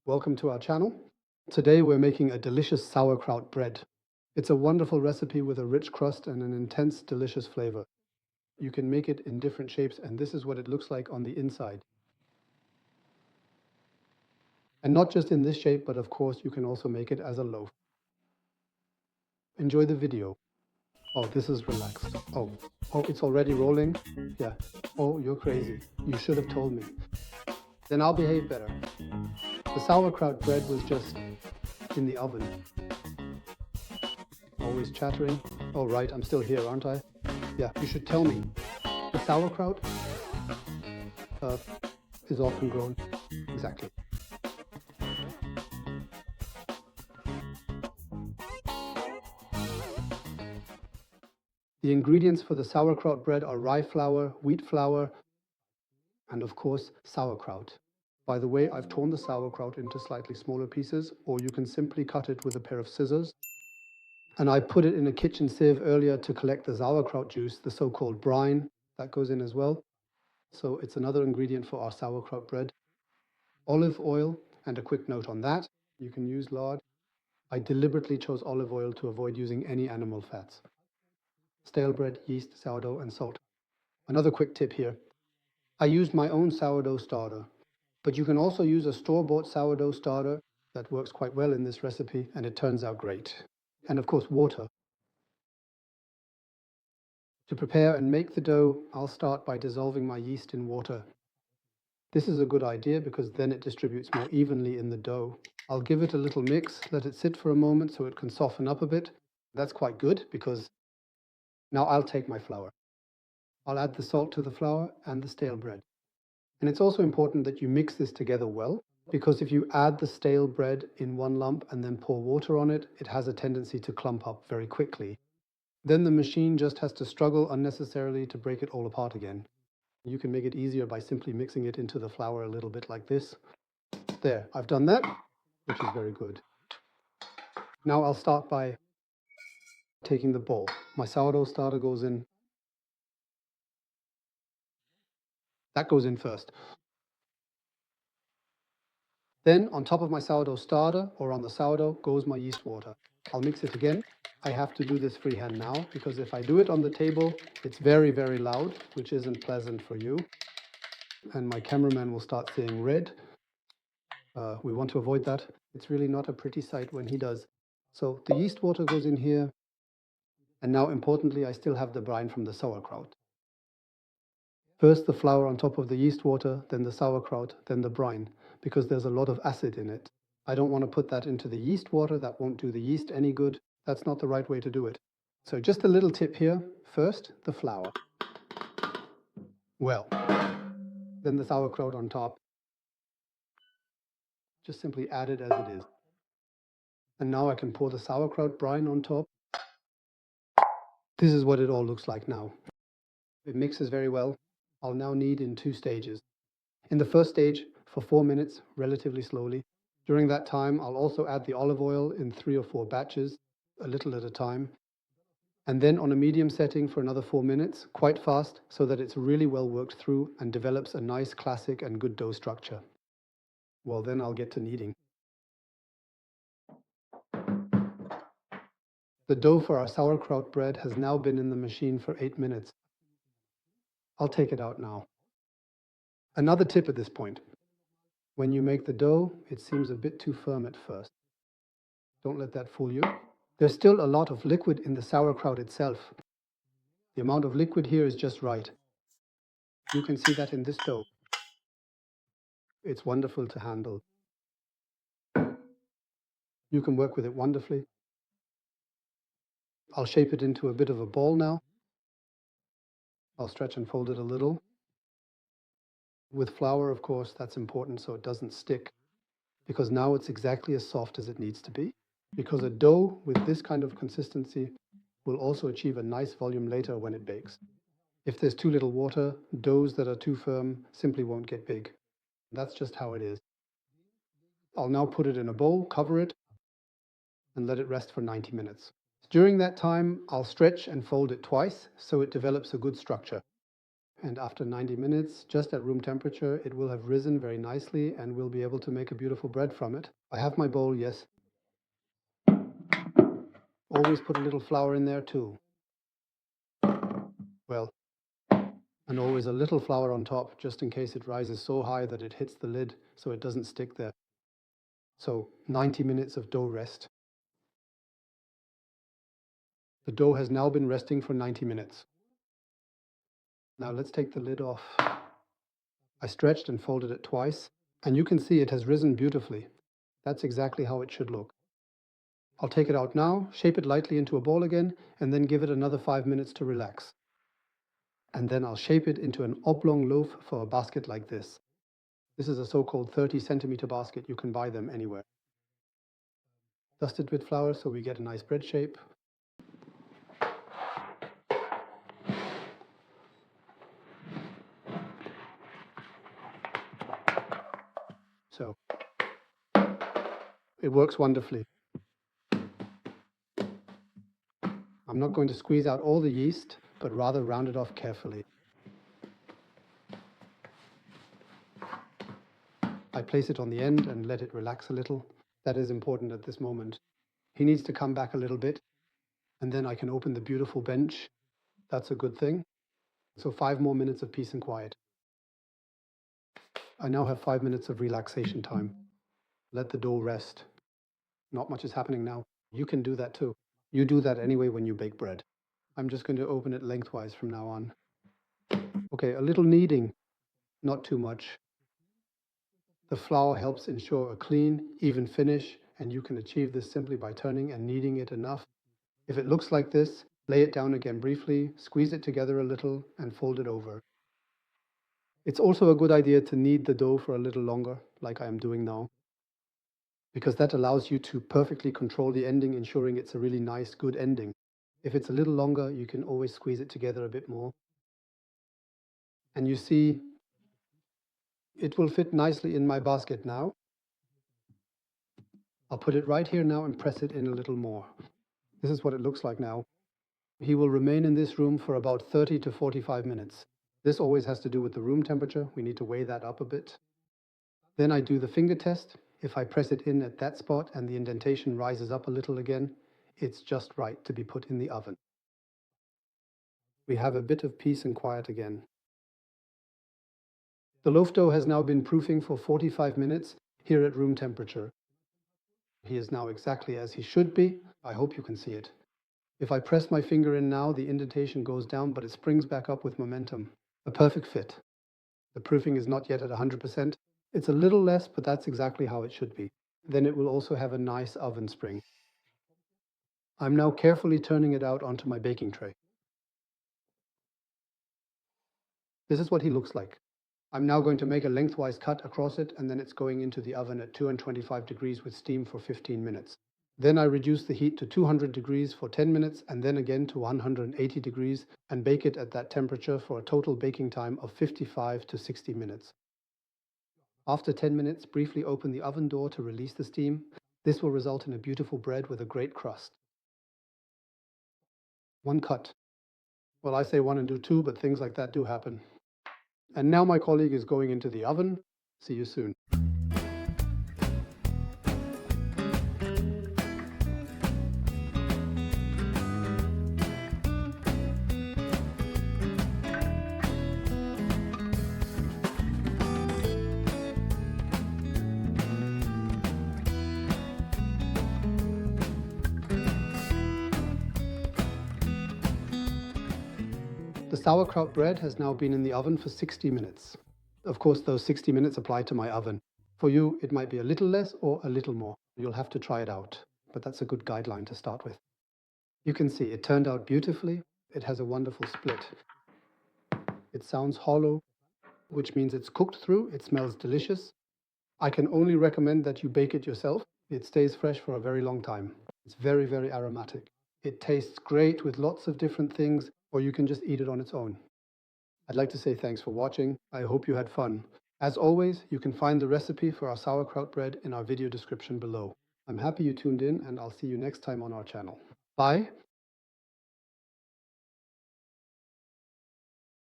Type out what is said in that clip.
Welcome to our channel. Today we're making a delicious sauerkraut bread. It's a wonderful recipe with a rich crust and an intense, delicious flavor. You can make it in different shapes, and this is what it looks like on the inside. And not just in this shape, but of course you can also make it as a loaf. Enjoy the video. Oh, this is relaxed. Oh, it's already rolling? Yeah. Oh, you're crazy. You should have told me. Then I'll behave better. The sauerkraut bread was just in the oven. Always chattering. Oh, right, I'm still here, aren't I? Yeah, you should tell me. The sauerkraut is often grown. Exactly. The ingredients for the sauerkraut bread are rye flour, wheat flour, and of course, sauerkraut. By the way, I've torn the sauerkraut into slightly smaller pieces, or you can simply cut it with a pair of scissors. And I put it in a kitchen sieve earlier to collect the sauerkraut juice, the so-called brine, that goes in as well. So it's another ingredient for our sauerkraut bread. Olive oil, and a quick note on that, you can use lard. I deliberately chose olive oil to avoid using any animal fats. Stale bread, yeast, sourdough, and salt. Another quick tip here. I used my own sourdough starter, but you can also use a store-bought sourdough starter that works quite well in this recipe, and it turns out great. And of course, water. To prepare and make the dough, I'll start by dissolving my yeast in water. This is a good idea because then it distributes more evenly in the dough. I'll give it a little mix, let it sit for a moment so it can soften up a bit. That's quite good because now I'll take my flour. I'll add the salt to the flour and the stale bread. And it's also important that you mix this together well, because if you add the stale bread in one lump and then pour water on it, it has a tendency to clump up very quickly. Then the machine just has to struggle unnecessarily to break it all apart again. You can make it easier by simply mixing it into the flour a little bit like this. There, I've done that, which is very good. Now I'll start by taking the bowl. My sourdough starter goes in. That goes in first. Then on top of my sourdough starter, or on the sourdough, goes my yeast water. I'll mix it again. I have to do this freehand now, because if I do it on the table, it's very, very loud, which isn't pleasant for you. And my cameraman will start seeing red. We want to avoid that. It's really not a pretty sight when he does. So the yeast water goes in here. And now, importantly, I still have the brine from the sauerkraut. First the flour on top of the yeast water, then the sauerkraut, then the brine, because there's a lot of acid in it. I don't want to put that into the yeast water. That won't do the yeast any good. That's not the right way to do it. So just a little tip here. First, the flour. Well, then the sauerkraut on top. Just simply add it as it is. And now I can pour the sauerkraut brine on top. This is what it all looks like now. It mixes very well. I'll now knead in 2 stages. In the first stage, for 4 minutes, relatively slowly. During that time, I'll also add the olive oil in 3 or 4 batches, a little at a time. And then on a medium setting for another 4 minutes, quite fast, so that it's really well worked through and develops a nice classic and good dough structure. Well, then I'll get to kneading. The dough for our sauerkraut bread has now been in the machine for 8 minutes. I'll take it out now. Another tip at this point. When you make the dough, it seems a bit too firm at first. Don't let that fool you. There's still a lot of liquid in the sauerkraut itself. The amount of liquid here is just right. You can see that in this dough. It's wonderful to handle. You can work with it wonderfully. I'll shape it into a bit of a ball now. I'll stretch and fold it a little. With flour, of course, that's important so it doesn't stick, because now it's exactly as soft as it needs to be. Because a dough with this kind of consistency will also achieve a nice volume later when it bakes. If there's too little water, doughs that are too firm simply won't get big. That's just how it is. I'll now put it in a bowl, cover it, and let it rest for 90 minutes. During that time, I'll stretch and fold it twice so it develops a good structure. And after 90 minutes, just at room temperature, it will have risen very nicely and we'll be able to make a beautiful bread from it. I have my bowl, yes. Always put a little flour in there too. Well, and always a little flour on top, just in case it rises so high that it hits the lid so it doesn't stick there. So 90 minutes of dough rest. The dough has now been resting for 90 minutes. Now let's take the lid off. I stretched and folded it twice, and you can see it has risen beautifully. That's exactly how it should look. I'll take it out now, shape it lightly into a ball again, and then give it another 5 minutes to relax. And then I'll shape it into an oblong loaf for a basket like this. This is a so-called 30-centimeter basket. You can buy them anywhere. Dust it with flour so we get a nice bread shape. So it works wonderfully. I'm not going to squeeze out all the yeast, but rather round it off carefully. I place it on the end and let it relax a little. That is important at this moment. He needs to come back a little bit, and then I can open the beautiful bench. That's a good thing. So 5 more minutes of peace and quiet. I now have 5 minutes of relaxation time. Let the dough rest. Not much is happening now. You can do that too. You do that anyway when you bake bread. I'm just going to open it lengthwise from now on. Okay, a little kneading, not too much. The flour helps ensure a clean, even finish, and you can achieve this simply by turning and kneading it enough. If it looks like this, lay it down again briefly, squeeze it together a little, and fold it over. It's also a good idea to knead the dough for a little longer, like I am doing now, because that allows you to perfectly control the ending, ensuring it's a really nice, good ending. If it's a little longer, you can always squeeze it together a bit more. And you see, it will fit nicely in my basket now. I'll put it right here now and press it in a little more. This is what it looks like now. He will remain in this room for about 30 to 45 minutes. This always has to do with the room temperature. We need to weigh that up a bit. Then I do the finger test. If I press it in at that spot and the indentation rises up a little again, it's just right to be put in the oven. We have a bit of peace and quiet again. The loaf dough has now been proofing for 45 minutes here at room temperature. He is now exactly as he should be. I hope you can see it. If I press my finger in now, the indentation goes down, but it springs back up with momentum. A perfect fit. The proofing is not yet at 100%. It's a little less, but that's exactly how it should be. Then it will also have a nice oven spring. I'm now carefully turning it out onto my baking tray. This is what he looks like. I'm now going to make a lengthwise cut across it, and then it's going into the oven at 225 degrees with steam for 15 minutes. Then I reduce the heat to 200 degrees for 10 minutes and then again to 180 degrees and bake it at that temperature for a total baking time of 55 to 60 minutes. After 10 minutes, briefly open the oven door to release the steam. This will result in a beautiful bread with a great crust. One cut. Well, I say one and do two, but things like that do happen. And now my colleague is going into the oven. See you soon. The sauerkraut bread has now been in the oven for 60 minutes. Of course, those 60 minutes apply to my oven. For you, it might be a little less or a little more. You'll have to try it out, but that's a good guideline to start with. You can see it turned out beautifully. It has a wonderful split. It sounds hollow, which means it's cooked through. It smells delicious. I can only recommend that you bake it yourself. It stays fresh for a very long time. It's very, very aromatic. It tastes great with lots of different things, or you can just eat it on its own. I'd like to say thanks for watching. I hope you had fun. As always, you can find the recipe for our sauerkraut bread in our video description below. I'm happy you tuned in, and I'll see you next time on our channel. Bye.